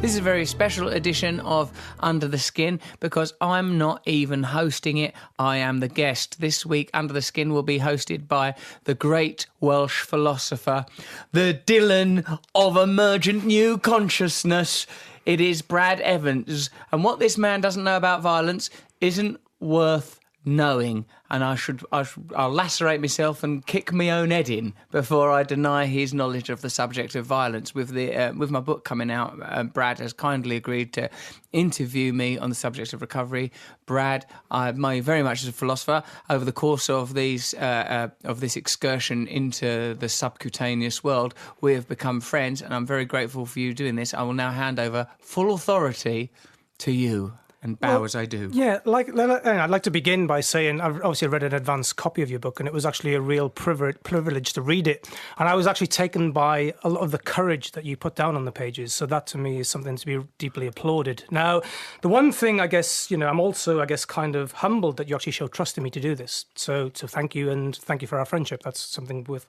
This is a very special edition of Under the Skin because I'm not even hosting it. I am the guest. This week, Under the Skin will be hosted by the great Welsh philosopher, the Dylan of emergent new consciousness. It is Brad Evans. And what this man doesn't know about violence isn't worth knowing, and I'll lacerate myself and kick my own head in before I deny his knowledge of the subject of violence. With my book coming out, Brad has kindly agreed to interview me on the subject of recovery. Brad, I admire you very much as a philosopher. Over the course of this excursion into the subcutaneous world, we have become friends, and I'm very grateful for you doing this. I will now hand over full authority to you. And bow as I do. Yeah, I'd like to begin by saying I've obviously read an advanced copy of your book, and it was actually a real privilege to read it. And I was actually taken by a lot of the courage that you put down on the pages. So that to me is something to be deeply applauded. Now, the one thing I guess, I'm also, kind of humbled that you actually showed trust in me to do this. So thank you, and thank you for our friendship. That's something worth,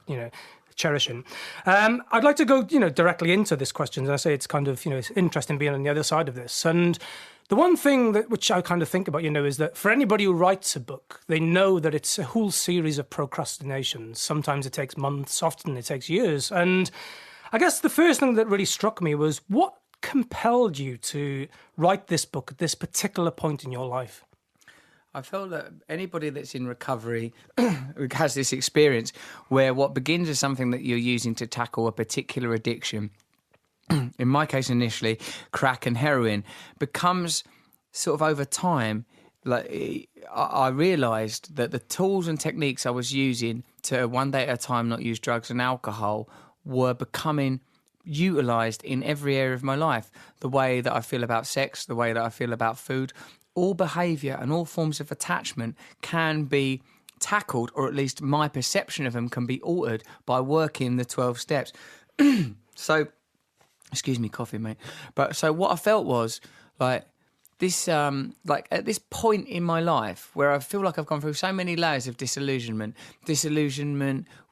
cherishing. I'd like to go, directly into this question. And I say it's kind of, it's interesting being on the other side of this. And the one thing which I kind of think about, is that for anybody who writes a book, they know that it's a whole series of procrastinations. Sometimes it takes months, often it takes years. And I guess the first thing that really struck me was what compelled you to write this book at this particular point in your life? I felt that anybody that's in recovery has this experience where what begins as something that you're using to tackle a particular addiction, in my case initially, crack and heroin, becomes sort of over time, like I realised that the tools and techniques I was using to one day at a time not use drugs and alcohol were becoming utilised in every area of my life. The way that I feel about sex, the way that I feel about food, all behaviour and all forms of attachment can be tackled, or at least my perception of them can be altered by working the 12 steps. So... Excuse me, coffee, mate. But so what I felt was like this, at this point in my life where I feel like I've gone through so many layers of disillusionment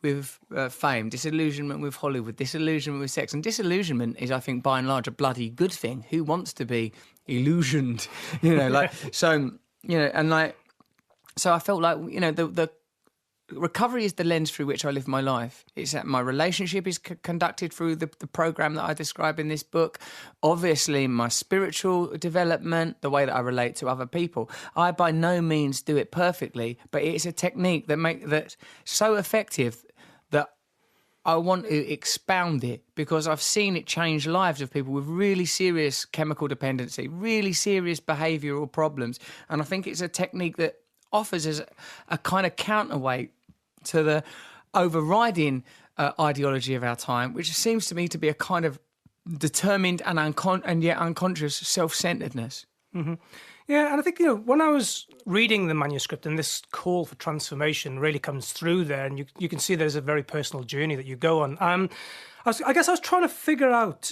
with fame, disillusionment with Hollywood, disillusionment with sex. And disillusionment is, I think, by and large, a bloody good thing. Who wants to be illusioned? So I felt like, the recovery is the lens through which I live my life. It's that my relationship is conducted through the program that I describe in this book. Obviously, my spiritual development, the way that I relate to other people. I by no means do it perfectly, but it's a technique that so effective that I want to expound it because I've seen it change lives of people with really serious chemical dependency, really serious behavioural problems. And I think it's a technique that offers as a kind of counterweight to the overriding ideology of our time, which seems to me to be a kind of determined and yet unconscious self-centeredness. Mm-hmm. Yeah, and I think, when I was reading the manuscript, and this call for transformation really comes through there, and you can see there's a very personal journey that you go on. I guess I was trying to figure out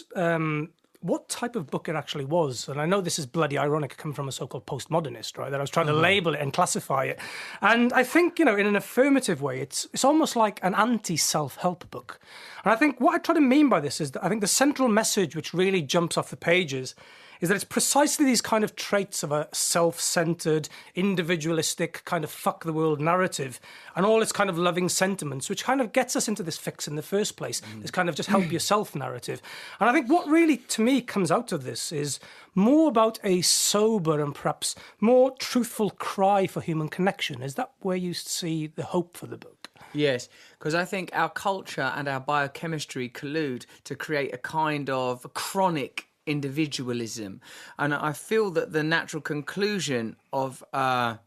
what type of book it actually was. And I know this is bloody ironic, coming from a so-called postmodernist, right? That I was trying to label it and classify it. And I think, in an affirmative way, it's almost like an anti-self-help book. And I think what I try to mean by this is that I think the central message which really jumps off the pages is that it's precisely these kind of traits of a self-centered, individualistic, kind of fuck the world narrative and all its kind of loving sentiments, which kind of gets us into this fix in the first place, this kind of just help yourself narrative. And I think what really, to me, comes out of this is more about a sober and perhaps more truthful cry for human connection. Is that where you see the hope for the book? Yes, because I think our culture and our biochemistry collude to create a kind of chronic individualism, and I feel that the natural conclusion of a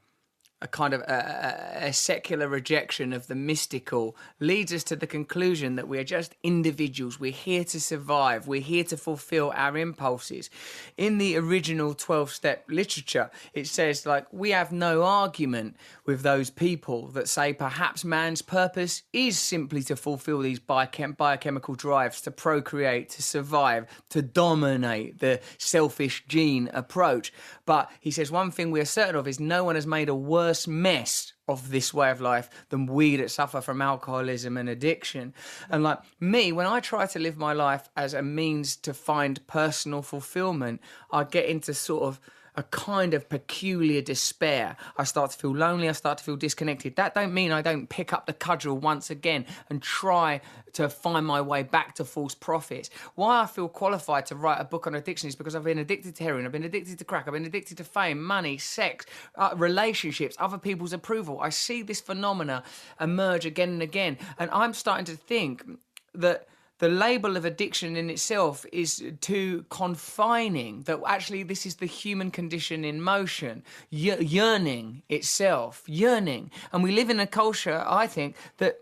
kind of a secular rejection of the mystical leads us to the conclusion that we are just individuals. We're here to survive. We're here to fulfill our impulses. In the original 12-step literature, it says, we have no argument with those people that say perhaps man's purpose is simply to fulfill these biochemical drives, to procreate, to survive, to dominate, the selfish gene approach. But he says one thing we are certain of is no one has made a word worse mess of this way of life than we that suffer from alcoholism and addiction. And like me, when I try to live my life as a means to find personal fulfillment, I get into sort of a kind of peculiar despair. I start to feel lonely. I start to feel disconnected. That don't mean I don't pick up the cudgel once again and try to find my way back to false profits. Why I feel qualified to write a book on addiction is because I've been addicted to heroin. I've been addicted to crack. I've been addicted to fame, money, sex, relationships, other people's approval. I see this phenomena emerge again and again. And I'm starting to think that the label of addiction in itself is too confining, that actually this is the human condition in motion, yearning itself, yearning. And we live in a culture, I think, that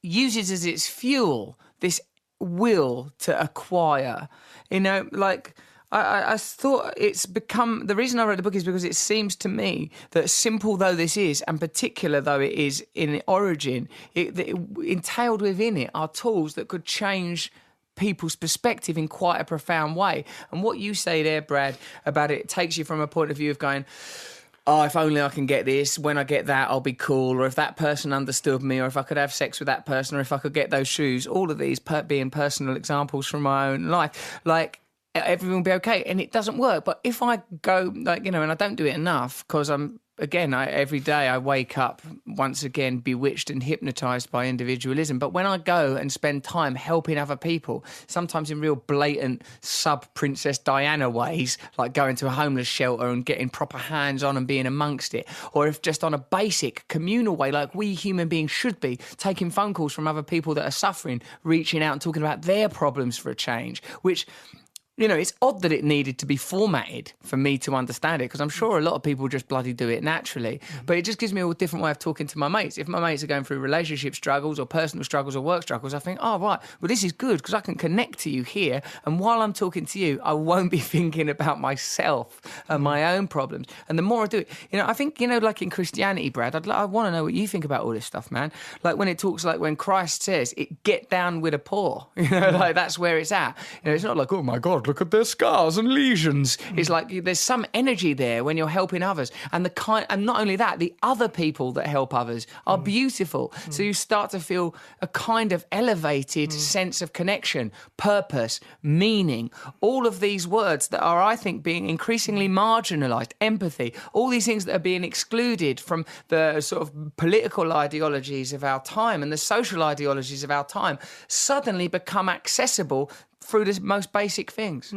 uses as its fuel this will to acquire. You know, like I thought it's become, the reason I wrote the book is because it seems to me that simple though this is, and particular though it is in origin, it entailed within it are tools that could change people's perspective in quite a profound way. And what you say there, Brad, about it takes you from a point of view of going, oh, if only I can get this, when I get that, I'll be cool, or if that person understood me, or if I could have sex with that person, or if I could get those shoes, all of these being personal examples from my own life, like, everything will be okay, and it doesn't work. But if I go, like, you know, and I don't do it enough because every day I wake up once again bewitched and hypnotized by individualism. But when I go and spend time helping other people, sometimes in real blatant sub-Princess Diana ways, like going to a homeless shelter and getting proper hands-on and being amongst it, or if just on a basic communal way, like we human beings should be, taking phone calls from other people that are suffering, reaching out and talking about their problems for a change, which... You know, it's odd that it needed to be formatted for me to understand it, because I'm sure a lot of people just bloody do it naturally. But it just gives me a different way of talking to my mates. If my mates are going through relationship struggles or personal struggles or work struggles, I think, oh, right, well, this is good because I can connect to you here. And while I'm talking to you, I won't be thinking about myself and my own problems. And the more I do it, you know, I think, you know, like in Christianity, Brad, I want to know what you think about all this stuff, man. Like when it talks, like when Christ says, get down with the poor, you know, like that's where it's at. You know, it's not like, oh, my God, look at their scars and lesions. It's like there's some energy there when you're helping others, and and not only that, the other people that help others are beautiful. So you start to feel a kind of elevated sense of connection, purpose, meaning, all of these words that are, I think, being increasingly marginalized, empathy, all these things that are being excluded from the sort of political ideologies of our time and the social ideologies of our time, suddenly become accessible through the most basic things.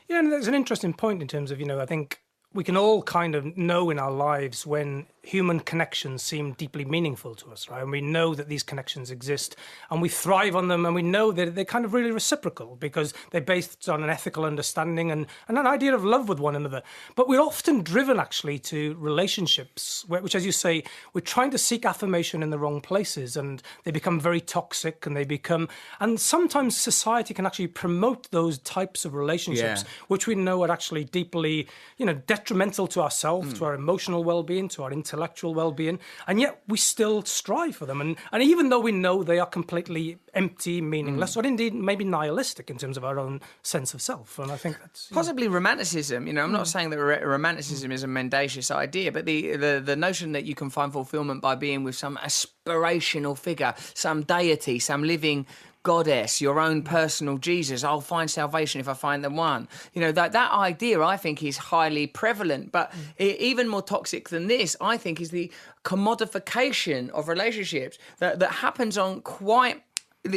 Yeah, and there's an interesting point in terms of, you know, I think we can all kind of know in our lives when human connections seem deeply meaningful to us, right? And we know that these connections exist and we thrive on them, and we know that they're kind of really reciprocal because they're based on an ethical understanding and an idea of love with one another. But we're often driven actually to relationships, which, as you say, we're trying to seek affirmation in the wrong places, and they become very toxic, and sometimes society can actually promote those types of relationships, which we know are actually deeply, you know, detrimental to ourselves, to our emotional well-being, to our intellectual well-being, and yet we still strive for them. And even though we know they are completely empty, meaningless, or indeed maybe nihilistic in terms of our own sense of self. And I think that's... Possibly romanticism. You know, I'm not saying that romanticism is a mendacious idea, but the notion that you can find fulfillment by being with some aspirational figure, some deity, some living goddess, your own personal Jesus. I'll find salvation if I find the one. You know, that idea, I think, is highly prevalent. But even more toxic than this, I think, is the commodification of relationships that happens on quite...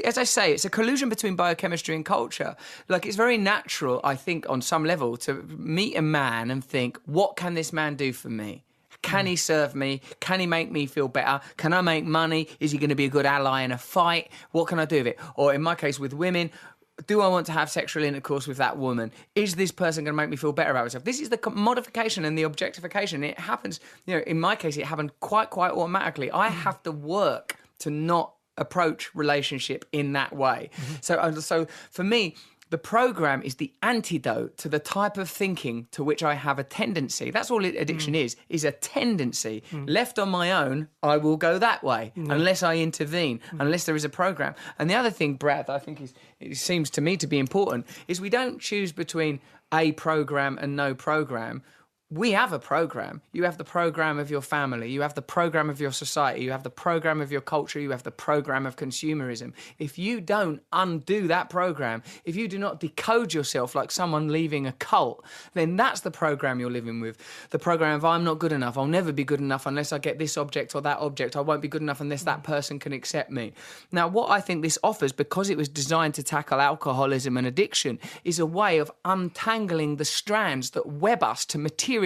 As I say, it's a collusion between biochemistry and culture. Like, it's very natural, I think, on some level, to meet a man and think, what can this man do for me? Can he serve me? Can he make me feel better? Can I make money? Is he going to be a good ally in a fight? What can I do with it? Or in my case with women, do I want to have sexual intercourse with that woman? Is this person going to make me feel better about myself? This is the modification and the objectification. It happens, you know, in my case, it happened quite automatically. I have to work to not approach relationship in that way. So for me, the program is the antidote to the type of thinking to which I have a tendency. That's all addiction is a tendency. Left on my own, I will go that way unless I intervene, unless there is a program. And the other thing, Brad, I think it seems to me to be important, is we don't choose between a program and no program. we have a program. You have the program of your family. You have the program of your society. You have the program of your culture. You have the program of consumerism. If you don't undo that program, if you do not decode yourself like someone leaving a cult, then that's the program you're living with. The program of I'm not good enough. I'll never be good enough unless I get this object or that object. I won't be good enough unless that person can accept me. Now, what I think this offers, because it was designed to tackle alcoholism and addiction, is a way of untangling the strands that web us to materialism,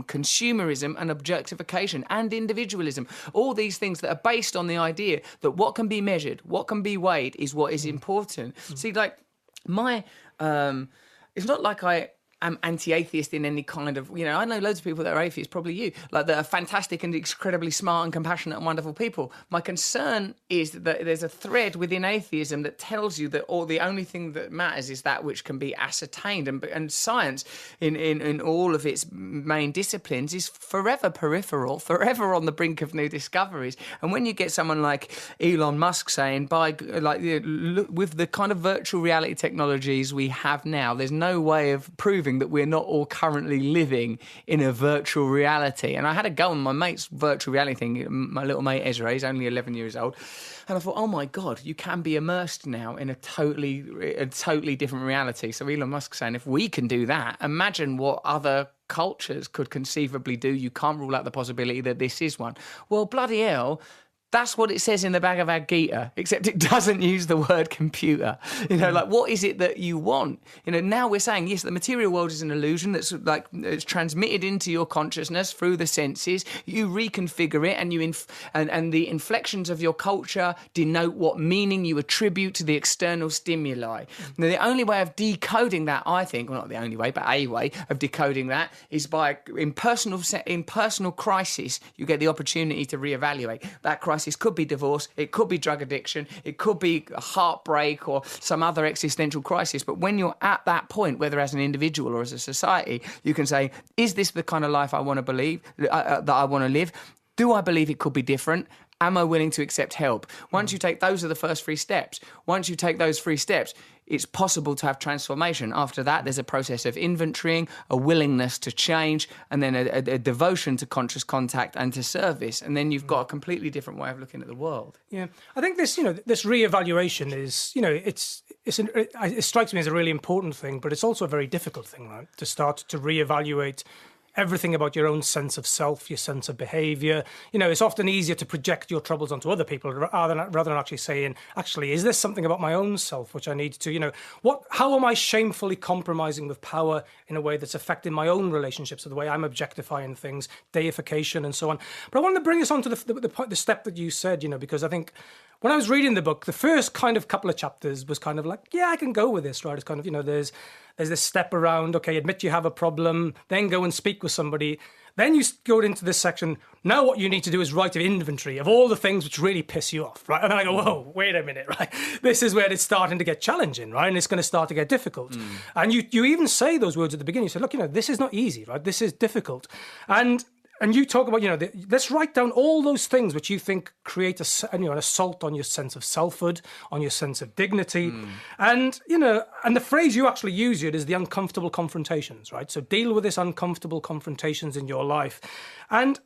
consumerism and objectification and individualism. All these things that are based on the idea that what can be measured, what can be weighed is what is important. See, like it's not like I'm anti-atheist in any kind of, I know loads of people that are atheists, probably you, like that are fantastic and incredibly smart and compassionate and wonderful people. My concern is that there's a thread within atheism that tells you that the only thing that matters is that which can be ascertained, and science in all of its main disciplines is forever peripheral, forever on the brink of new discoveries. And when you get someone like Elon Musk saying, with the kind of virtual reality technologies we have now, there's no way of proving that we're not all currently living in a virtual reality. And I had a go on my mate's virtual reality thing, my little mate Ezra, he's only 11 years old. And I thought, oh my God, you can be immersed now in a totally different reality. So Elon Musk saying, if we can do that, imagine what other cultures could conceivably do. You can't rule out the possibility that this is one. Well, bloody hell, that's what it says in the Bhagavad Gita, except it doesn't use the word computer. Like, what is it that you want? Now we're saying, yes, the material world is an illusion that's like it's transmitted into your consciousness through the senses. You reconfigure it, and and the inflections of your culture denote what meaning you attribute to the external stimuli. Now, the only way of decoding that, I think, well, not the only way, but a way of decoding that is by in personal crisis, you get the opportunity to reevaluate that crisis. It could be divorce, it could be drug addiction, it could be a heartbreak or some other existential crisis. But when you're at that point, whether as an individual or as a society, you can say, is this the kind of life I want to believe, that I want to live? Do I believe it could be different? Am I willing to accept help? Once you take, those are the first 3 steps. Once you take those 3 steps, it's possible to have transformation. After that, there's a process of inventorying, a willingness to change, and then a devotion to conscious contact and to service. And then you've got a completely different way of looking at the world. Yeah, I think this, this reevaluation is, it strikes me as a really important thing, but it's also a very difficult thing, right? To start to reevaluate everything about your own sense of self, your sense of behavior. It's often easier to project your troubles onto other people rather than actually saying, is this something about my own self which I need to, how am I shamefully compromising with power in a way that's affecting my own relationships, or the way I'm objectifying things, deification and so on. But I wanted to bring us on to the step that you said, because I think when I was reading the book, the first kind of couple of chapters was kind of like, yeah, I can go with this, right? It's kind of, there's this step around, okay, admit you have a problem, then go and speak with somebody. Then you go into this section, now what you need to do is write an inventory of all the things which really piss you off, right? And then I go, whoa, wait a minute, right? This is where it's starting to get challenging, right? And it's going to start to get difficult. And you even say those words at the beginning. You say, look, this is not easy, right? This is difficult. And you talk about, let's write down all those things which you think create an assault on your sense of selfhood, on your sense of dignity. And, and the phrase you actually use here is the uncomfortable confrontations, right? So deal with this uncomfortable confrontations in your life. And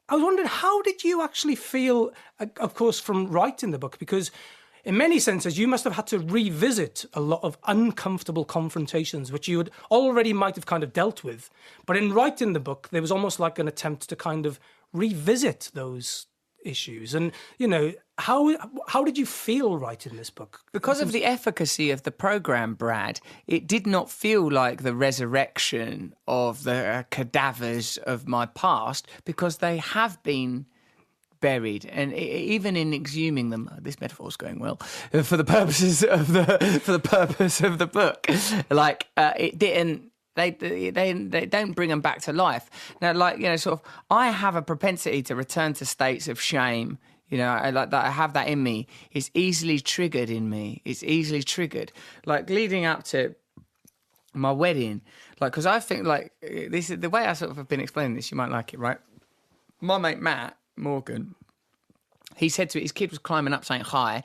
I was wondering, how did you actually feel, of course, from writing the book? Because in many senses, you must have had to revisit a lot of uncomfortable confrontations, which you had already might have kind of dealt with. But in writing the book, there was almost like an attempt to kind of revisit those issues. And, how did you feel writing this book? Because of the efficacy of the programme, Brad, it did not feel like the resurrection of the cadavers of my past, because they have been buried, and even in exhuming them, this metaphor's going well for the purposes of the book. Like it didn't. They don't bring them back to life. Now, I have a propensity to return to states of shame. I like that. I have that in me. It's easily triggered in me. It's easily triggered. Like leading up to my wedding, because I think this is the way I sort of have been explaining this. You might like it, right? My mate Matt Morgan, he said to his kid was climbing up saying hi,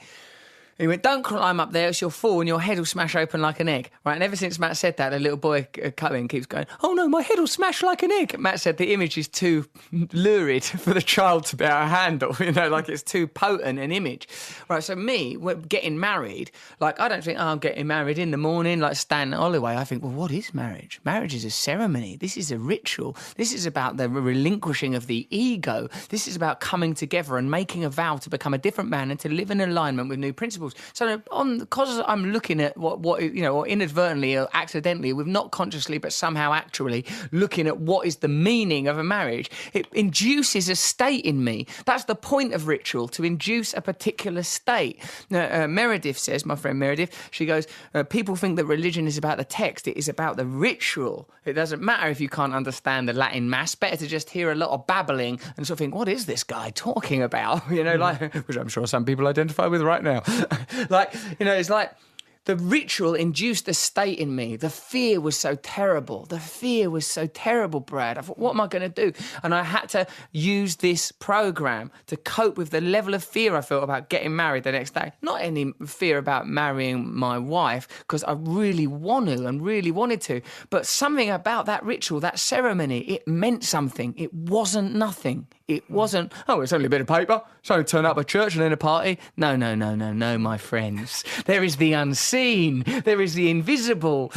He went, don't climb up there, else you'll fall and your head will smash open like an egg. Right, and ever since Matt said that, the little boy coming keeps going, oh no, my head will smash like an egg. Matt said the image is too lurid for the child to be able to handle, like it's too potent an image. Right, so me, getting married, like I don't think, I'm getting married in the morning, like Stan Holloway. I think, well, what is marriage? Marriage is a ceremony. This is a ritual. This is about the relinquishing of the ego. This is about coming together and making a vow to become a different man and to live in alignment with new principles. So because I'm looking at what or inadvertently or accidentally, with not consciously but somehow actually looking at what is the meaning of a marriage, it induces a state in me. That's the point of ritual, to induce a particular state. Meredith says, my friend Meredith, she goes, people think that religion is about the text. It is about the ritual. It doesn't matter if you can't understand the Latin Mass. Better to just hear a lot of babbling and sort of think, what is this guy talking about? Which I'm sure some people identify with right now. It's like the ritual induced a state in me. The fear was so terrible. Brad. I thought, what am I going to do? And I had to use this program to cope with the level of fear I felt about getting married the next day. Not any fear about marrying my wife, because I really want to and really wanted to. But something about that ritual, that ceremony, it meant something. It wasn't nothing. It wasn't, it's only a bit of paper, so turn up a church and then a party. No, my friends. There is the unseen. There is the invisible.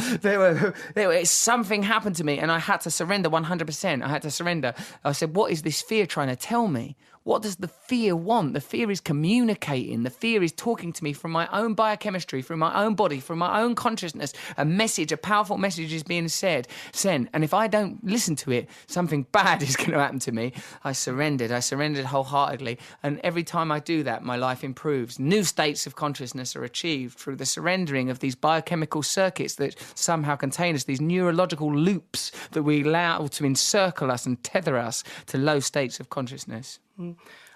Something happened to me and I had to surrender 100%. I had to surrender. I said, what is this fear trying to tell me? What does the fear want? The fear is communicating. The fear is talking to me from my own biochemistry, from my own body, from my own consciousness. A powerful message is being sent. And if I don't listen to it, something bad is going to happen to me. I surrendered wholeheartedly. And every time I do that, my life improves. New states of consciousness are achieved through the surrendering of these biochemical circuits that somehow contain us, these neurological loops that we allow to encircle us and tether us to low states of consciousness.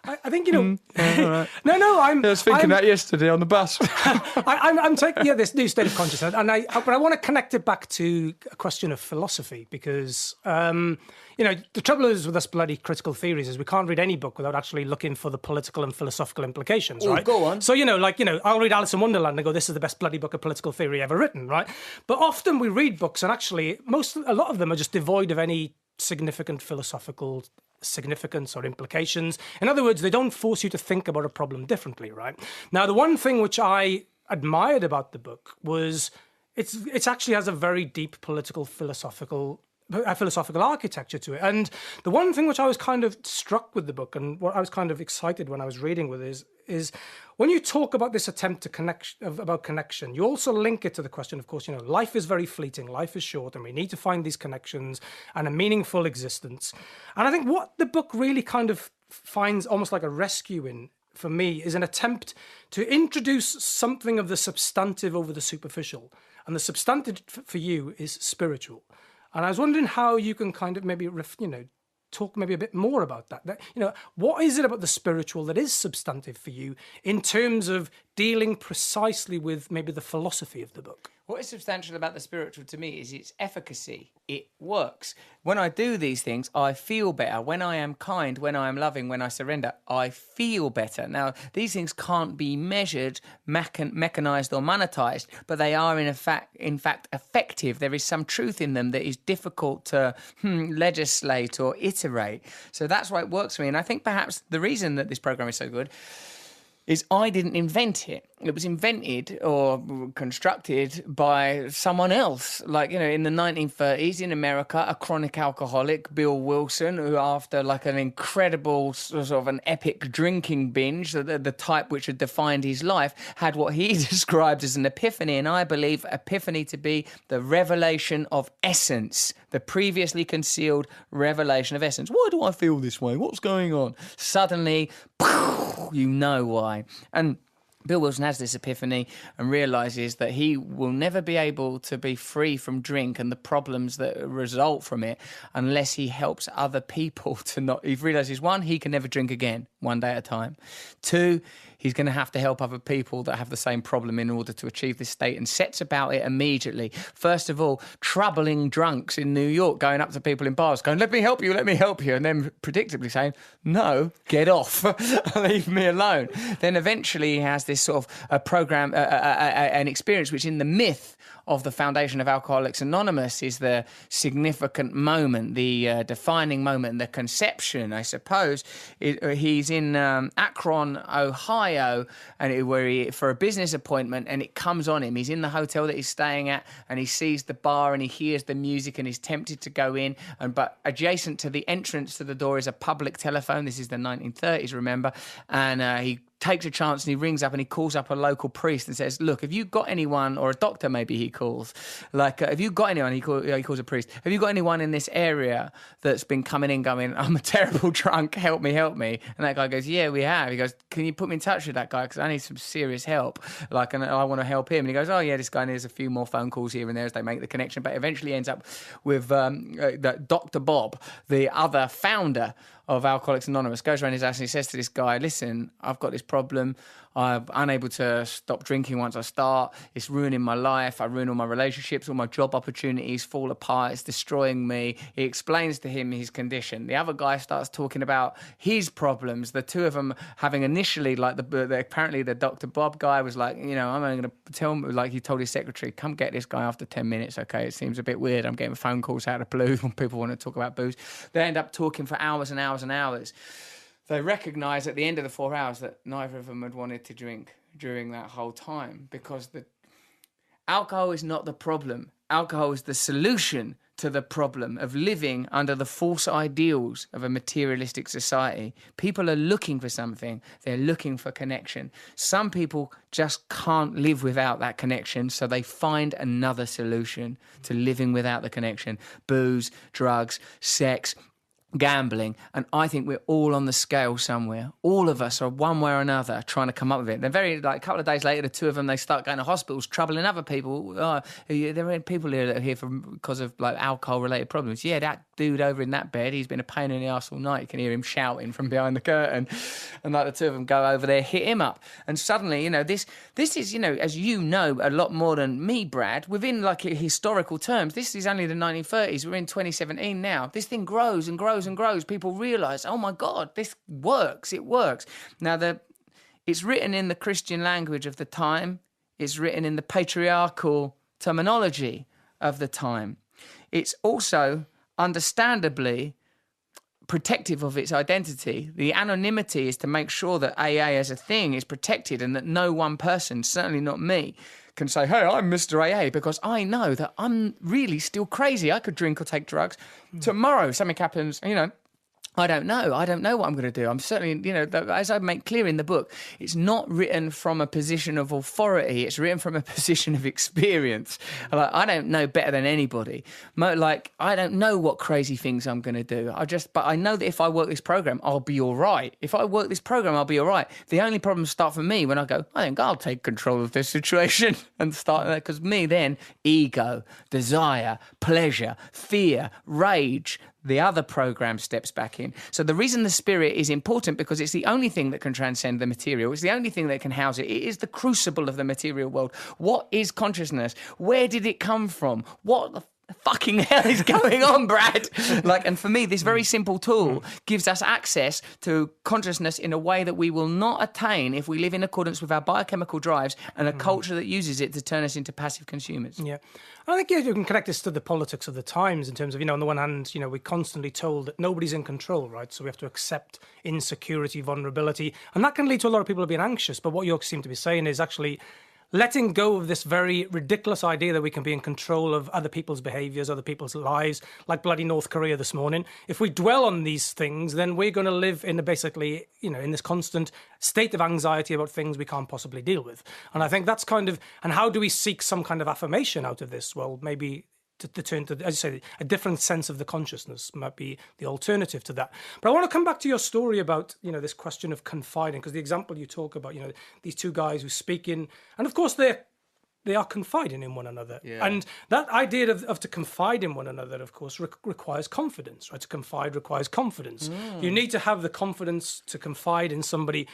I think, right. I was thinking that yesterday on the bus. I'm taking this new state of consciousness, but I want to connect it back to a question of philosophy, because the trouble is with us bloody critical theories is we can't read any book without actually looking for the political and philosophical implications, right? Go on. So I'll read Alice in Wonderland and go, this is the best bloody book of political theory ever written, right? But often we read books and actually a lot of them are just devoid of any significant philosophical significance or implications. In other words, they don't force you to think about a problem differently, right? Now, the one thing which I admired about the book was it actually has a very deep political philosophical architecture to it. And the one thing which I was kind of struck with the book and what I was kind of excited when I was reading with is when you talk about this attempt to about connection, you also link it to the question, of course, life is very fleeting, life is short, and we need to find these connections and a meaningful existence. And I think what the book really kind of finds almost like a rescue in, for me, is an attempt to introduce something of the substantive over the superficial. And the substantive for you is spiritual. And I was wondering how you can kind of maybe, talk maybe a bit more about that. What is it about the spiritual that is substantive for you in terms of dealing precisely with maybe the philosophy of the book? What is substantial about the spiritual to me is its efficacy. It works. When I do these things, I feel better. When I am kind, when I am loving, when I surrender, I feel better. Now, these things can't be measured, mechanized or monetized, but they are in fact effective. There is some truth in them that is difficult to legislate or iterate. So that's why it works for me. And I think perhaps the reason that this program is so good is I didn't invent it. It was invented or constructed by someone else. In the 1930s in America, a chronic alcoholic, Bill Wilson, who after an incredible sort of an epic drinking binge, the type which had defined his life, had what he described as an epiphany. And I believe epiphany to be the revelation of essence, the previously concealed revelation of essence. Why do I feel this way? What's going on? Suddenly, you know why. And Bill Wilson has this epiphany and realises that he will never be able to be free from drink and the problems that result from it unless he helps other people to not. He realises, one, he can never drink again. one day at a time. 2, he's going to have to help other people that have the same problem in order to achieve this state, and sets about it immediately. First of all, troubling drunks in New York, going up to people in bars, going, let me help you, and then predictably saying, no, get off, leave me alone. Then eventually he has this sort of a program, an experience which in the myth of the foundation of Alcoholics Anonymous is the significant moment, the defining moment, the conception, I suppose. He's in Akron, Ohio, and for a business appointment, and it comes on him. He's in the hotel that he's staying at, and he sees the bar, and he hears the music, and he's tempted to go in. But adjacent to the entrance to the door is a public telephone. This is the 1930s, remember? And he takes a chance and he rings up and he calls up a local priest and says, look, have you got anyone, or a doctor maybe he calls, have you got anyone, he calls a priest, have you got anyone in this area that's been coming in going, I'm a terrible drunk, help me. And that guy goes, yeah, we have. He goes, can you put me in touch with that guy, because I need some serious help, and I want to help him. And he goes, oh yeah, this guy needs a few more phone calls here and there as they make the connection, but eventually ends up with Dr. Bob, the other founder of Alcoholics Anonymous, goes around his house and he says to this guy, listen, I've got this problem. I'm unable to stop drinking once I start. It's ruining my life. I ruin all my relationships, all my job opportunities fall apart. It's destroying me. He explains to him his condition. The other guy starts talking about his problems. The two of them having initially, apparently the Dr. Bob guy was like, I'm only going to tell him, he told his secretary, come get this guy after 10 minutes, okay? It seems a bit weird. I'm getting phone calls out of the blue when people want to talk about booze. They end up talking for hours and hours and hours. They recognise at the end of the 4 hours that neither of them had wanted to drink during that whole time, because the alcohol is not the problem. Alcohol is the solution to the problem of living under the false ideals of a materialistic society. People are looking for something. They're looking for connection. Some people just can't live without that connection, so they find another solution to living without the connection. Booze, drugs, sex, gambling, and I think we're all on the scale somewhere. All of us are one way or another trying to come up with it. Then a couple of days later, the two of them, they start going to hospitals, troubling other people. There are people here that are here because of alcohol-related problems. Yeah, that dude over in that bed, he's been a pain in the arse all night. You can hear him shouting from behind the curtain, and the two of them go over there, hit him up, and suddenly, this is, as you know, a lot more than me, Brad. Within historical terms, this is only the 1930s. We're in 2017 now. This thing grows and grows and grows. People realise, oh my God, this works. It works. Now, it's written in the Christian language of the time. It's written in the patriarchal terminology of the time. It's also, understandably, protective of its identity. The anonymity is to make sure that AA as a thing is protected, and that no one person, certainly not me, can say, hey, I'm Mr. AA, because I know that I'm really still crazy. I could drink or take drugs. Tomorrow something happens, I don't know. I don't know what I'm going to do. I'm certainly, as I make clear in the book, it's not written from a position of authority. It's written from a position of experience. I don't know better than anybody. I don't know what crazy things I'm going to do. But I know that if I work this program, I'll be all right. If I work this program, I'll be all right. The only problems start for me when I go, I think I'll take control of this situation and start that. Because me then, ego, desire, pleasure, fear, rage, the other program steps back in. So the reason the spirit is important, because it's the only thing that can transcend the material. It's the only thing that can house it. It is the crucible of the material world. What is consciousness? Where did it come from? What the fucking hell is going on, Brad? And for me, this very simple tool gives us access to consciousness in a way that we will not attain if we live in accordance with our biochemical drives and a culture that uses it to turn us into passive consumers. Yeah. I think you can connect this to the politics of the times in terms of, on the one hand, we're constantly told that nobody's in control, right? So we have to accept insecurity, vulnerability, and that can lead to a lot of people being anxious. But what you seem to be saying is actually letting go of this very ridiculous idea that we can be in control of other people's behaviours, other people's lives, like bloody North Korea this morning. If we dwell on these things, then we're going to live in in this constant state of anxiety about things we can't possibly deal with. And I think that's and how do we seek some kind of affirmation out of this? Well, maybe to turn to, as you say, a different sense of the consciousness might be the alternative to that. But I want to come back to your story about, this question of confiding, because the example you talk about, these two guys who speak in, and of course they're they are confiding in one another. Yeah. And that idea of to confide in one another, of course, requires confidence, right? To confide requires confidence. You need to have the confidence to confide in somebody.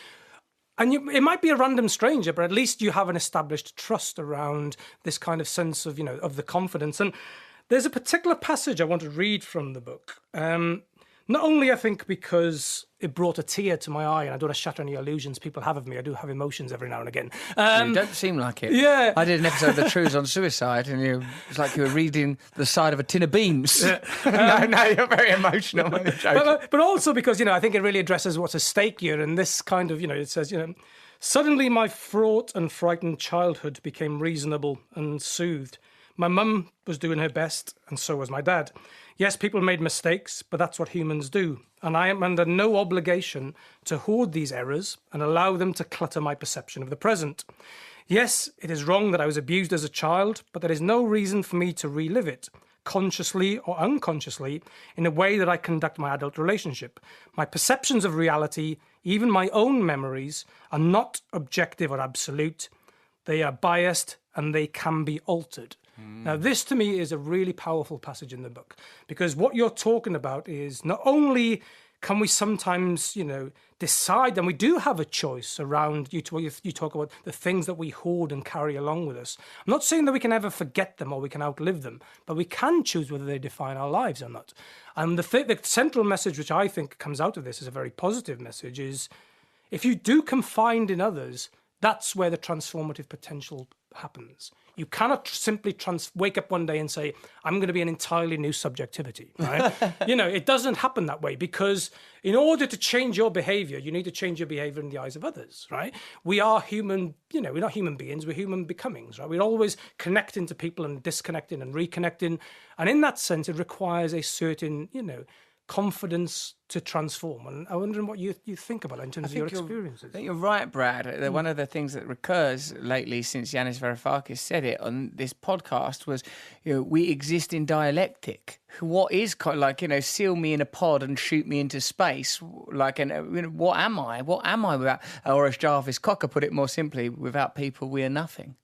And it might be a random stranger, but at least you have an established trust around this kind of sense of, of the confidence. And there's a particular passage I want to read from the book. Not only, I think, because it brought a tear to my eye, and I don't want to shatter any illusions people have of me. I do have emotions every now and again. You don't seem like it. Yeah. I did an episode of The Truths on Suicide, and it was like you were reading the side of a tin of beans. No, you're very emotional. But also because, I think it really addresses what's at stake here. And this kind of, it says, suddenly my fraught and frightened childhood became reasonable and soothed. My mum was doing her best, and so was my dad. Yes, people made mistakes, but that's what humans do. And I am under no obligation to hoard these errors and allow them to clutter my perception of the present. Yes, it is wrong that I was abused as a child, but there is no reason for me to relive it, consciously or unconsciously, in a way that I conduct my adult relationship. My perceptions of reality, even my own memories, are not objective or absolute. They are biased and they can be altered. Now, this to me is a really powerful passage in the book, because what you're talking about is not only can we sometimes, decide, and we do have a choice around, you talk about the things that we hoard and carry along with us. I'm not saying that we can ever forget them or we can outlive them, but we can choose whether they define our lives or not. And the central message, which I think comes out of this is a very positive message, is if you do confide in others, that's where the transformative potential happens. You cannot simply wake up one day and say, I'm going to be an entirely new subjectivity, right? It doesn't happen that way, because in order to change your behavior, you need to change your behavior in the eyes of others, right? We are human, we're not human beings, we're human becomings, right? We're always connecting to people and disconnecting and reconnecting. And in that sense, it requires a certain, confidence to transform. And I'm wondering what you think about it in terms of your experiences. I think you're right, Brad. One of the things that recurs lately since Yanis Varoufakis said it on this podcast was, we exist in dialectic. What is seal me in a pod and shoot me into space? What am I? What am I without? Or as Jarvis Cocker put it more simply, without people, we are nothing.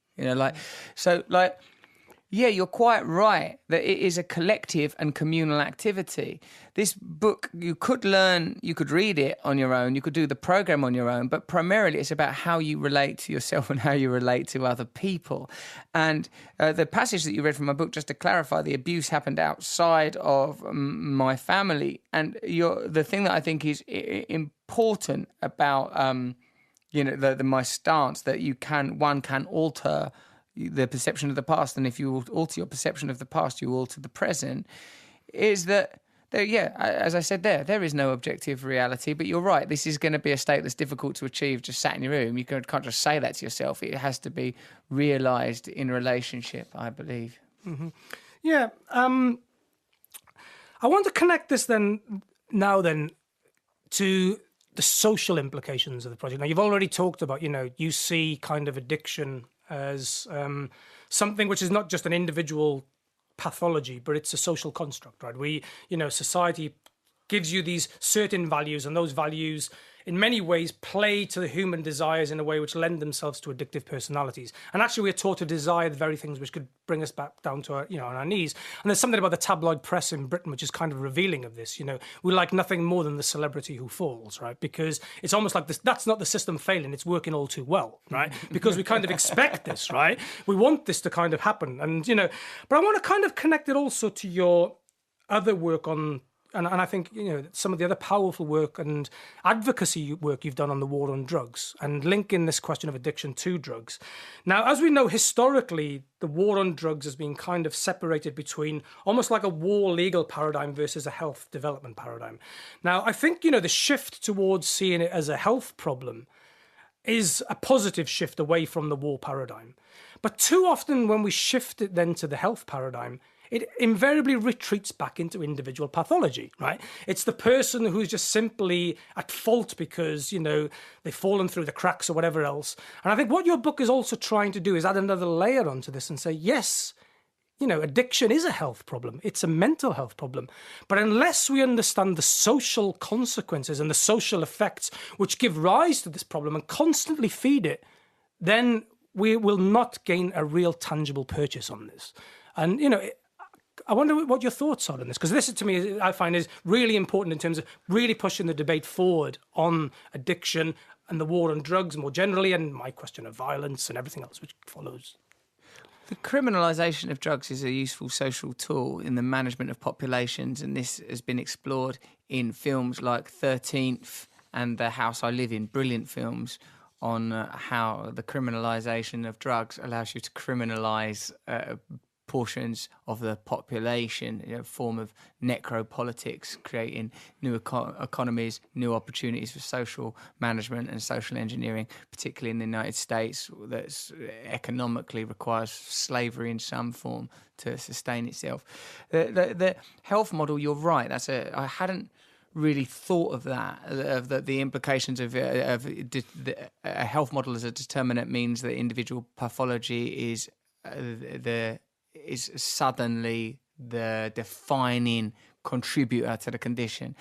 Yeah, you're quite right that it is a collective and communal activity. This book, you could read it on your own, you could do the program on your own, but primarily it's about how you relate to yourself and how you relate to other people. And the passage that you read from my book, just to clarify, the abuse happened outside of my family. And the thing that I think is important about my stance, that one can alter the perception of the past, and if you alter your perception of the past, you alter the present, is that, as I said there is no objective reality, but you're right, this is going to be a state that's difficult to achieve just sat in your room. You can't just say that to yourself. It has to be realised in relationship, I believe. Mm-hmm. Yeah. I want to connect this to the social implications of the project. Now, you've already talked about, you see kind of addiction as something which is not just an individual pathology, but it's a social construct, right? Society gives you these certain values, and those values in many ways play to the human desires in a way which lend themselves to addictive personalities. And actually we're taught to desire the very things which could bring us back down to our, on our knees. And there's something about the tabloid press in Britain which is kind of revealing of this. We like nothing more than the celebrity who falls, right? Because it's almost like this, that's not the system failing, it's working all too well, right? Because we kind of expect this, right? We want this to kind of happen. And, but I want to kind of connect it also to your other work on, and I think, some of the other powerful work and advocacy work you've done on the war on drugs, and linking this question of addiction to drugs. Now, as we know, historically, the war on drugs has been kind of separated between almost like a war legal paradigm versus a health development paradigm. Now, I think, the shift towards seeing it as a health problem is a positive shift away from the war paradigm. But too often when we shift it then to the health paradigm, it invariably retreats back into individual pathology, right? It's the person who's just simply at fault because, they've fallen through the cracks or whatever else. And I think what your book is also trying to do is add another layer onto this and say, yes, addiction is a health problem. It's a mental health problem. But unless we understand the social consequences and the social effects which give rise to this problem and constantly feed it, then we will not gain a real tangible purchase on this. And, I wonder what your thoughts are on this, because this, to me, I find is really important in terms of really pushing the debate forward on addiction and the war on drugs more generally, and my question of violence and everything else which follows. The criminalisation of drugs is a useful social tool in the management of populations, and this has been explored in films like 13th and The House I Live In, brilliant films on how the criminalisation of drugs allows you to criminalise portions of the population, a form of necropolitics, creating new economies, new opportunities for social management and social engineering, particularly in the United States, that economically requires slavery in some form to sustain itself. The health model, you're right, I hadn't really thought of that, of the implications of a health model as a determinant means that individual pathology is suddenly the defining contributor to the condition.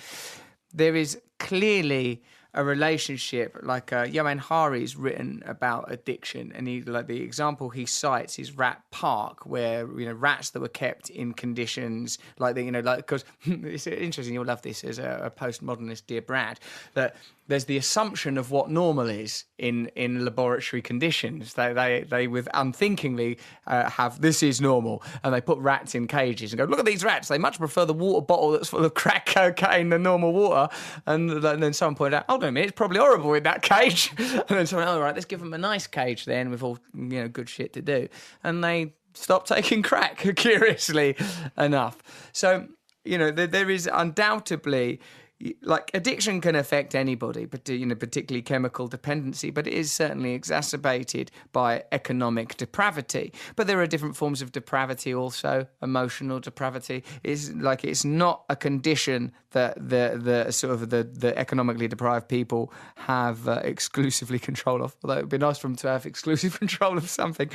There is clearly a relationship, like Johan Hari's written about addiction, and the example he cites is Rat Park, where rats that were kept in conditions because it's interesting. You'll love this as a postmodernist, dear Brad, that there's the assumption of what normal is in laboratory conditions. They with unthinkingly have this is normal, and they put rats in cages and go, look at these rats. They much prefer the water bottle that's full of crack cocaine than normal water. And then someone pointed out, hold on a minute, it's probably horrible in that cage. And then someone, all right, let's give them a nice cage then with all good shit to do. And they stopped taking crack, curiously enough. So there is undoubtedly. Like addiction can affect anybody, but particularly chemical dependency, but it is certainly exacerbated by economic depravity. But there are different forms of depravity also. Emotional depravity is it's not a condition that the economically deprived people have exclusively control of. Although it would be nice for them to have exclusive control of something,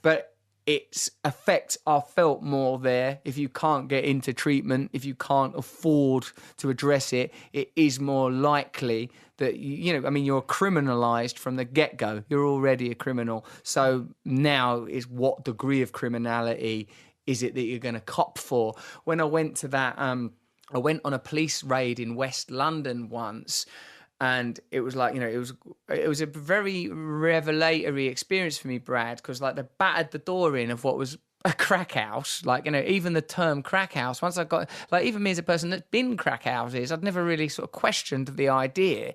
but its effects are felt more there. If you can't get into treatment, if you can't afford to address it, it is more likely that you're criminalized from the get-go. You're already a criminal. So now is what degree of criminality is it that you're going to cop for? When I went to that, I went on a police raid in West London once. And it was it was a very revelatory experience for me, Brad, because they battered the door in of what was a crack house. Even the term crack house, once I got, even me as a person that's been crack houses, I'd never really sort of questioned the idea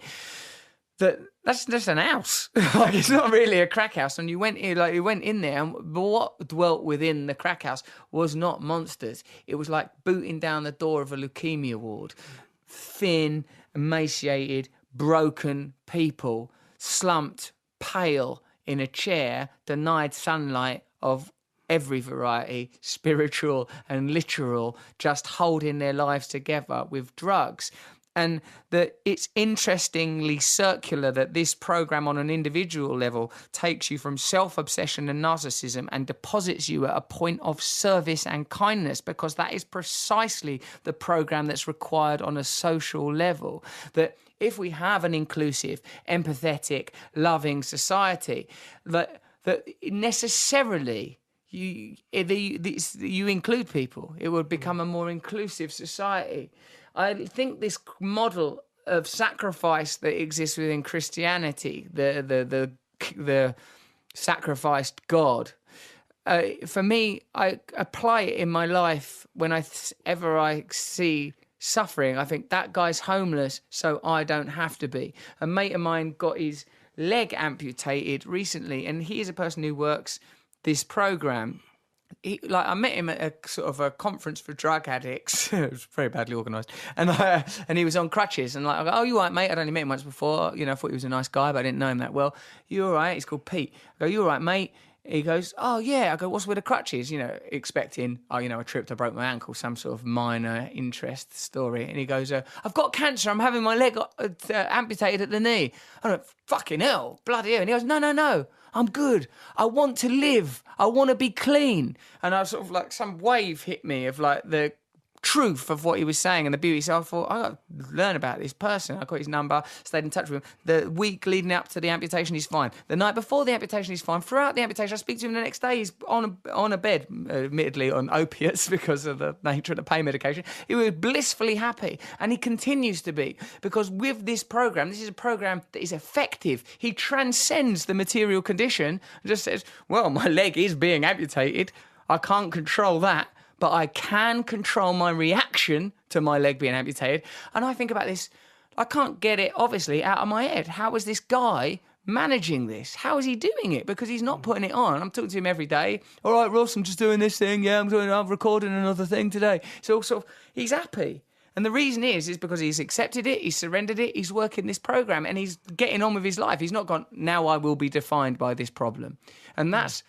that that's just an house. It's not really a crack house. And you went in there, and what dwelt within the crack house was not monsters. It was like booting down the door of a leukemia ward. Thin, emaciated, broken people, slumped, pale, in a chair, denied sunlight of every variety, spiritual and literal, just holding their lives together with drugs. And that it's interestingly circular that this program on an individual level takes you from self-obsession and narcissism and deposits you at a point of service and kindness, because that is precisely the program that's required on a social level. That if we have an inclusive, empathetic, loving society, that necessarily you include people, it would become a more inclusive society. I think this model of sacrifice that exists within Christianity, the sacrificed God, for me, I apply it in my life whenever I see suffering. I think that guy's homeless, so I don't have to be. A mate of mine got his leg amputated recently, and he is a person who works this program. I met him at a sort of a conference for drug addicts. It was very badly organised, and he was on crutches. And I go, "Oh, you all right, mate? I'd only met him once before. I thought he was a nice guy, but I didn't know him that well. You all right?" He's called Pete. I go, "You all right, mate?" He goes, "Oh yeah." I go, "What's with the crutches?" Expecting, I tripped, I broke my ankle, some sort of minor interest story. And he goes, "I've got cancer. I'm having my leg amputated at the knee." I went, "Fucking hell, bloody hell!" And he goes, No. I'm good. I want to live. I want to be clean. And I was sort of some wave hit me of the truth of what he was saying and the beauty. So I thought, I got to learn about this person. I got his number, stayed in touch with him. The week leading up to the amputation, he's fine. The night before the amputation, he's fine. Throughout the amputation, I speak to him the next day. He's on a bed, admittedly on opiates because of the nature of the pain medication. He was blissfully happy, and he continues to be, because with this program, this is a program that is effective. He transcends the material condition and just says, well, my leg is being amputated. I can't control that, but I can control my reaction to my leg being amputated. And I think about this, I can't get it, obviously, out of my head. How is this guy managing this? How is he doing it? Because he's not putting it on. I'm talking to him every day. All right, Ross, I'm just doing this thing. Yeah, I'm recording another thing today. So sort of, he's happy. And the reason is because he's accepted it, he's surrendered it, he's working this program, and he's getting on with his life. He's not gone, now I will be defined by this problem. And that's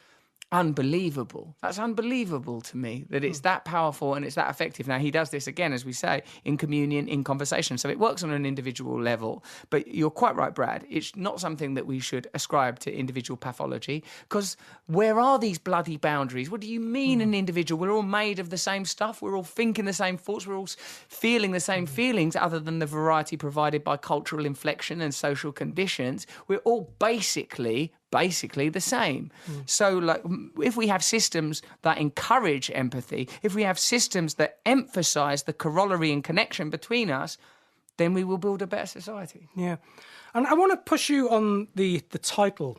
unbelievable. That's unbelievable to me, that it's that powerful and it's that effective. Now, he does this again, as we say, in communion, in conversation. So it works on an individual level. But you're quite right, Brad. It's not something that we should ascribe to individual pathology, because where are these bloody boundaries? What do you mean an individual? We're all made of the same stuff. We're all thinking the same thoughts. We're all feeling the same feelings, other than the variety provided by cultural inflection and social conditions. We're all basically the same. So like, if we have systems that encourage empathy, if we have systems that emphasize the corollary and connection between us, then we will build a better society. Yeah. And I want to push you on the title,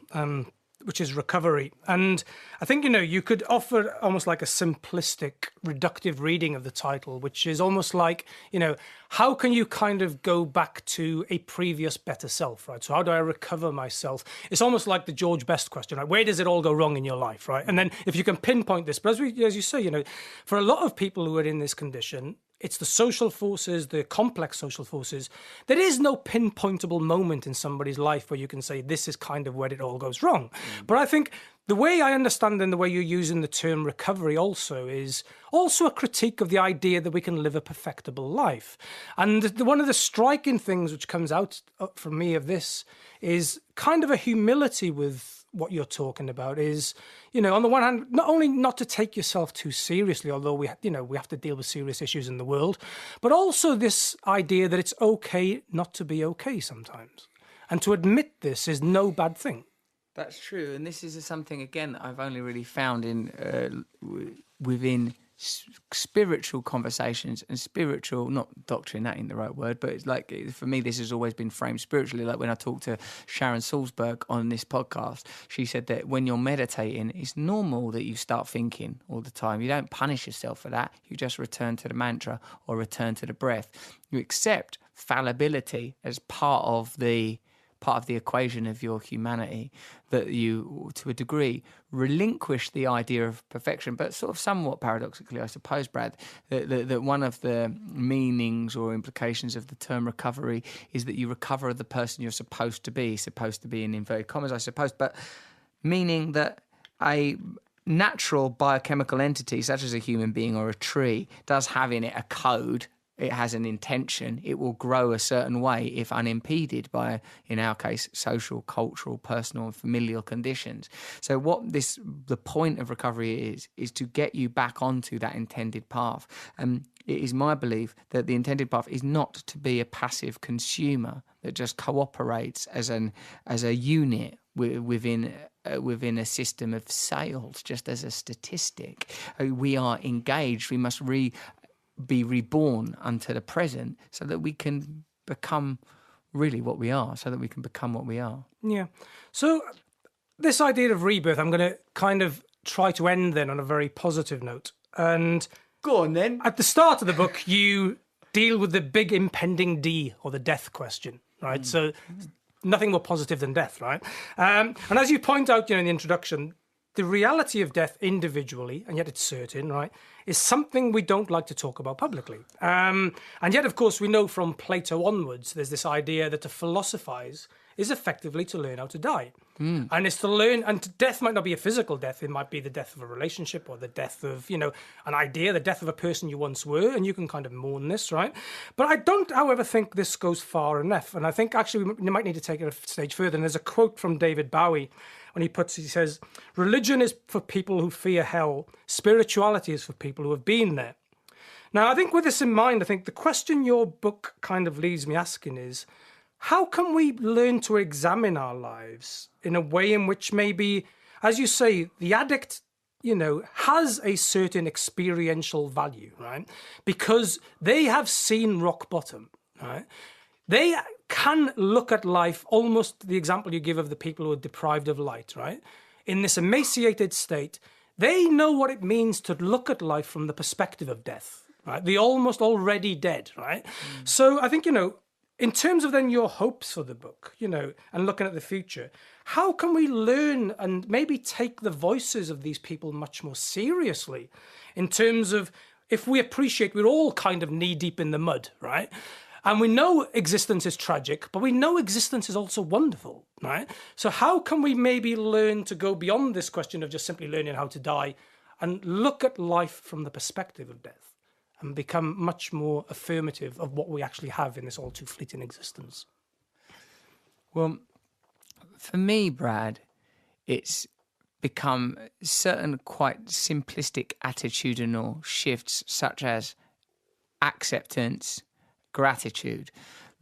which is recovery. And I think, you could offer almost like a simplistic, reductive reading of the title, which is almost like, how can you kind of go back to a previous better self, right? So how do I recover myself? It's almost like the George Best question, right? Where does it all go wrong in your life, right? And then if you can pinpoint this, but as you say, for a lot of people who are in this condition, it's the social forces, the complex social forces. There is no pinpointable moment in somebody's life where you can say, this is kind of where it all goes wrong. But I think the way I understand and the way you're using the term recovery also is also a critique of the idea that we can live a perfectible life. And one of the striking things which comes out from me of this is kind of a humility with what you're talking about is, on the one hand, not only not to take yourself too seriously, although we have to deal with serious issues in the world, but also this idea that it's okay not to be okay sometimes. And to admit this is no bad thing. That's true. And this is something, again, that I've only really found in within spiritual conversations and spiritual, not doctrine, that ain't the right word, but it's like, for me, this has always been framed spiritually. Like when I talked to Sharon Salzberg on this podcast, she said that when you're meditating, it's normal that you start thinking all the time. You don't punish yourself for that. You just return to the mantra or return to the breath. You accept fallibility as part of the equation of your humanity, that you, to a degree, relinquish the idea of perfection. But sort of somewhat paradoxically, I suppose, Brad, that one of the meanings or implications of the term recovery is that you recover the person you're supposed to be in inverted commas, I suppose, but meaning that a natural biochemical entity, such as a human being or a tree, does have in it a code. It has an intention. It will grow a certain way if unimpeded by, in our case, social, cultural, personal, and familial conditions. So the point of recovery is to get you back onto that intended path. And it is my belief that the intended path is not to be a passive consumer that just cooperates as a unit within a system of sales, just as a statistic. We are engaged. We must be reborn unto the present so that we can become really what we are, so that we can become what we are. Yeah. So this idea of rebirth, I'm going to kind of try to end then on a very positive note. And go on then. At the start of the book, you deal with the big impending D, or the death question, right? So nothing more positive than death, right? And as you point out, in the introduction, the reality of death individually, and yet it's certain, right, is something we don't like to talk about publicly. And yet, of course, we know from Plato onwards, there's this idea that to philosophize is effectively to learn how to die. And it's to learn, and death might not be a physical death, it might be the death of a relationship or the death of, an idea, the death of a person you once were, and you can kind of mourn this, right? But I don't, however, think this goes far enough. And I think actually we might need to take it a stage further. And there's a quote from David Bowie when he says, religion is for people who fear hell, spirituality is for people who have been there. Now, I think with this in mind, I think the question your book kind of leaves me asking is, how can we learn to examine our lives in a way in which maybe, as you say, the addict, has a certain experiential value, right? Because they have seen rock bottom, right? They can look at life, almost the example you give of the people who are deprived of light, right? In this emaciated state, they know what it means to look at life from the perspective of death, right? The almost already dead, right? So I think, in terms of then your hopes for the book, and looking at the future, how can we learn and maybe take the voices of these people much more seriously in terms of, if we appreciate we're all kind of knee deep in the mud, right? And we know existence is tragic, but we know existence is also wonderful, right? So how can we maybe learn to go beyond this question of just simply learning how to die and look at life from the perspective of death and become much more affirmative of what we actually have in this all too fleeting existence? Well, for me, Brad, it's become certain quite simplistic attitudinal shifts, such as acceptance, gratitude,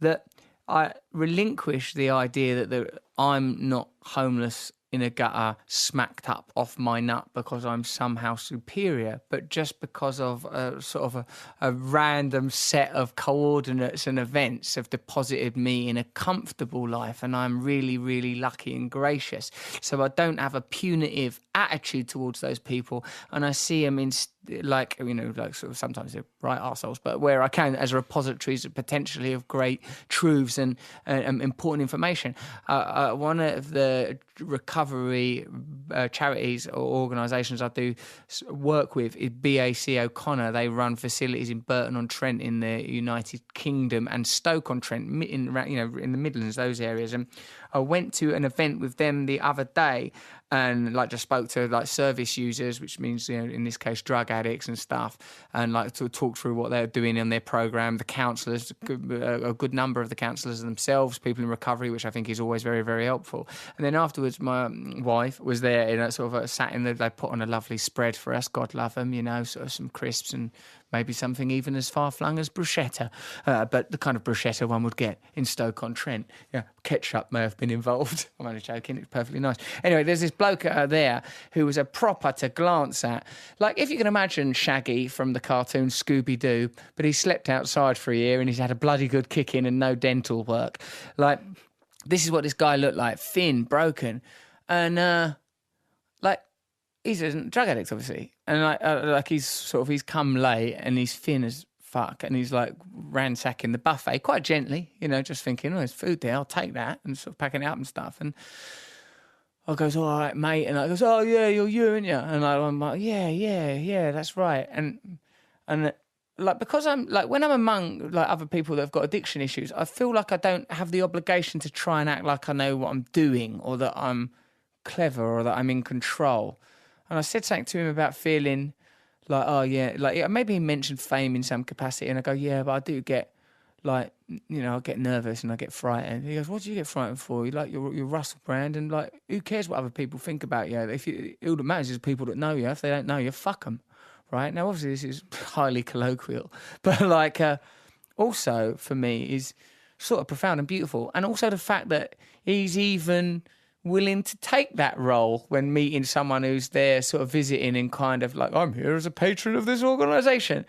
that I relinquish the idea that I'm not homeless in a gutter, smacked up off my nut because I'm somehow superior, but just because of a random set of coordinates and events have deposited me in a comfortable life, and I'm really, really lucky and gracious. So I don't have a punitive attitude towards those people, and I see them in sort of sometimes they're right arseholes, but where I can, as repositories potentially of great truths and important information. One of the recovery charities or organisations I do work with is BAC O'Connor. They run facilities in Burton-on-Trent in the United Kingdom and Stoke-on-Trent in the Midlands, those areas. And I went to an event with them the other day and just spoke to service users, which means in this case drug addicts and stuff, and to talk through what they're doing in their program. The counsellors, a good number of the counsellors themselves, people in recovery, which I think is always very, very helpful. And then afterwards, my wife was there in sat in they put on a lovely spread for us, God love them, sort of some crisps and maybe something even as far-flung as bruschetta, but the kind of bruschetta one would get in Stoke-on-Trent. Yeah, ketchup may have been involved. I'm only joking, it's perfectly nice. Anyway, there's this bloke there who was a proper to glance at. If you can imagine Shaggy from the cartoon Scooby-Doo, but he slept outside for a year and he's had a bloody good kick-in and no dental work. This is what this guy looked like, thin, broken, and he's a drug addict, obviously, and he's come late and he's thin as fuck, and he's ransacking the buffet quite gently, just thinking, there's food there, I'll take that, and sort of packing it up and stuff. And I goes, all right, mate, and I goes, oh yeah, you're you, aren't you? And I'm like, yeah, that's right. And because I'm when I'm among other people that have got addiction issues, I feel like I don't have the obligation to try and act like I know what I'm doing or that I'm clever or that I'm in control. And I said something to him about feeling maybe he mentioned fame in some capacity, and I go, yeah, but I do get I get nervous and I get frightened. He goes, what do you get frightened for? You're Russell Brand, and who cares what other people think about you? All that matters is people that know you. If they don't know you, fuck them, right? Now, obviously, this is highly colloquial, but also for me is sort of profound and beautiful, and also the fact that he's even willing to take that role when meeting someone who's there sort of visiting and kind of I'm here as a patron of this organisation.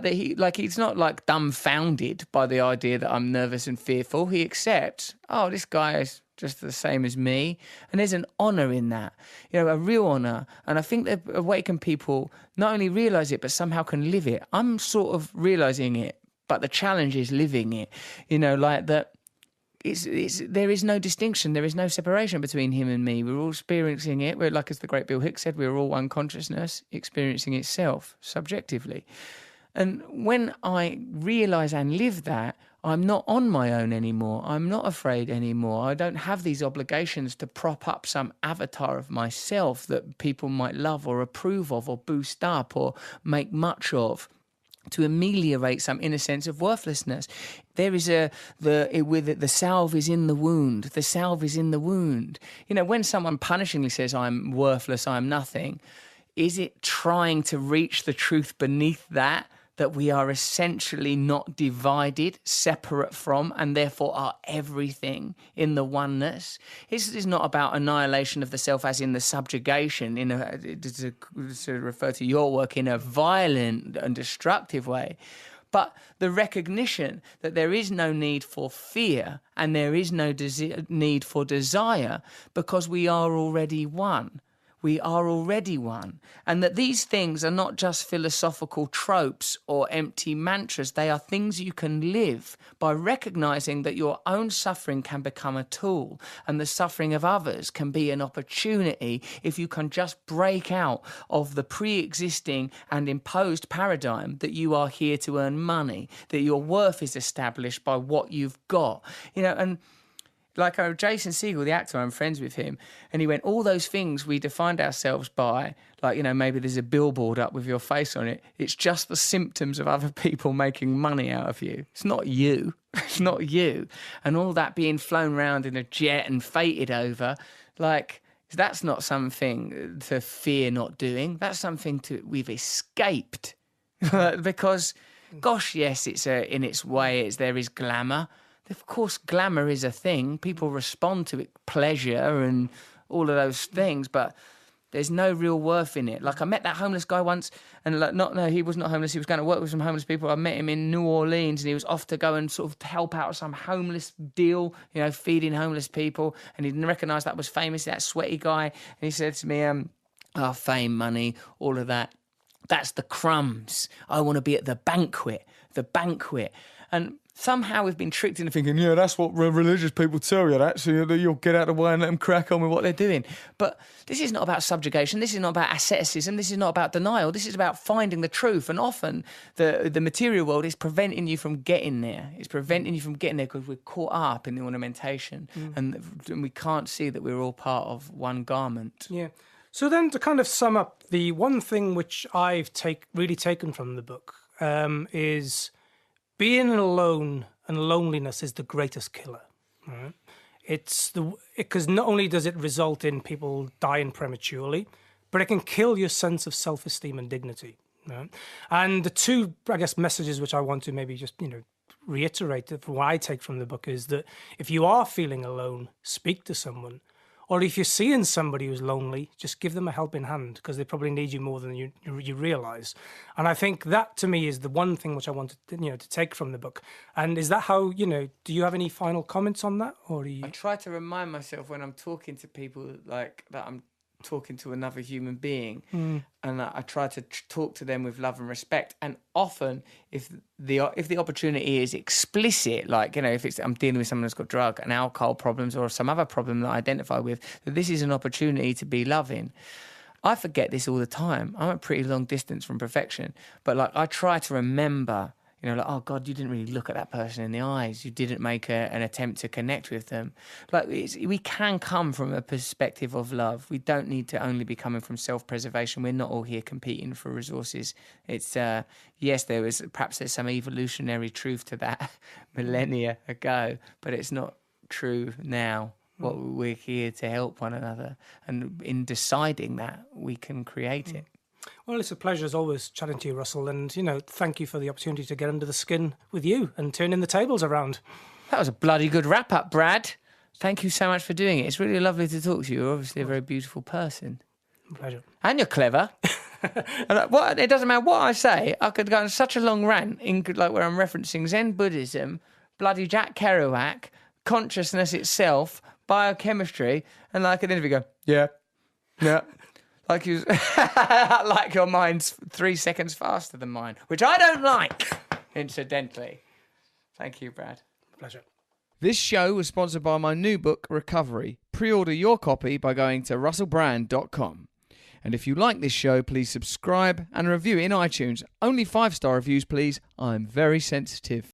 He's not dumbfounded by the idea that I'm nervous and fearful. He accepts, this guy is just the same as me. And there's an honour in that, a real honour. And I think that Awaken people not only realise it, but somehow can live it. I'm sort of realising it, but the challenge is living it, that. There is no distinction. There is no separation between him and me. We're all experiencing it. We're as the great Bill Hicks said, we're all one consciousness experiencing itself subjectively. And when I realise and live that, I'm not on my own anymore. I'm not afraid anymore. I don't have these obligations to prop up some avatar of myself that people might love or approve of or boost up or make much of, to ameliorate some inner sense of worthlessness. There is the salve is in the wound. The salve is in the wound. When someone punishingly says, I'm worthless, I'm nothing, is it trying to reach the truth beneath that that we are essentially not divided, separate from, and therefore are everything in the oneness. This is not about annihilation of the self as in the subjugation, to refer to your work, in a violent and destructive way, but the recognition that there is no need for fear and there is no need for desire, because we are already one. We are already one. And that these things are not just philosophical tropes or empty mantras. They are things you can live by recognizing that your own suffering can become a tool and the suffering of others can be an opportunity if you can just break out of the pre-existing and imposed paradigm that you are here to earn money, that your worth is established by what you've got. And like Jason Segel, the actor, I'm friends with him, and he went, all those things we defined ourselves by, like, maybe there's a billboard up with your face on it. It's just the symptoms of other people making money out of you. It's not you. It's not you. And all that being flown around in a jet and fated over, like, that's not something to fear not doing. That's something we've escaped. Because, gosh, yes, it's in its way, there is glamour. Of course, glamour is a thing. People respond to it, pleasure and all of those things, but there's no real worth in it. Like, I met that homeless guy once, and he was not homeless. He was going to work with some homeless people. I met him in New Orleans, and he was off to go and sort of help out some homeless deal, feeding homeless people. And he didn't recognise that was famous, that sweaty guy. And he said to me, fame, money, all of that. That's the crumbs. I want to be at the banquet. And somehow we've been tricked into thinking, yeah, that's what religious people tell you, that, so you'll get out of the way and let them crack on with what they're doing. But this is not about subjugation. This is not about asceticism. This is not about denial. This is about finding the truth. And often the material world is preventing you from getting there. It's preventing you from getting there because we're caught up in the ornamentation and we can't see that we're all part of one garment. Yeah. So then, to kind of sum up, the one thing which I've really taken from the book is being alone and loneliness is the greatest killer. Right? Because not only does it result in people dying prematurely, but it can kill your sense of self-esteem and dignity. Right? And the two, I guess, messages which I want to maybe just reiterate that what I take from the book is that if you are feeling alone, speak to someone. Or if you're seeing somebody who's lonely, just give them a helping hand, because they probably need you more than you realise. And I think that, to me, is the one thing which I wanted to take from the book. And is that how, do you have any final comments on that? Or I try to remind myself when I'm talking to people like that I'm talking to another human being, and I try to talk to them with love and respect. And often, if the opportunity is explicit, like if I'm dealing with someone who's got drug and alcohol problems or some other problem that I identify with, that this is an opportunity to be loving. I forget this all the time. I'm a pretty long distance from perfection, but I try to remember. Oh God, you didn't really look at that person in the eyes. You didn't make an attempt to connect with them. We can come from a perspective of love. We don't need to only be coming from self-preservation. We're not all here competing for resources. It's yes, there's some evolutionary truth to that millennia ago, but it's not true now. We're here to help one another, and in deciding that, we can create it. Well, it's a pleasure as always chatting to you, Russell, and thank you for the opportunity to get under the skin with you and turning the tables around. That was a bloody good wrap-up, Brad. Thank you so much for doing it. It's really lovely to talk to you. You're obviously a very beautiful person. Pleasure. And you're clever. And it doesn't matter what I say. I could go on such a long rant, where I'm referencing Zen Buddhism, bloody Jack Kerouac, consciousness itself, biochemistry, and at the end of it go, yeah. Like your mind's 3 seconds faster than mine, which I don't like, incidentally. Thank you, Brad. Pleasure. This show was sponsored by my new book, Recovery. Pre-order your copy by going to russellbrand.com. And if you like this show, please subscribe and review it in iTunes. Only 5-star reviews, please. I'm very sensitive.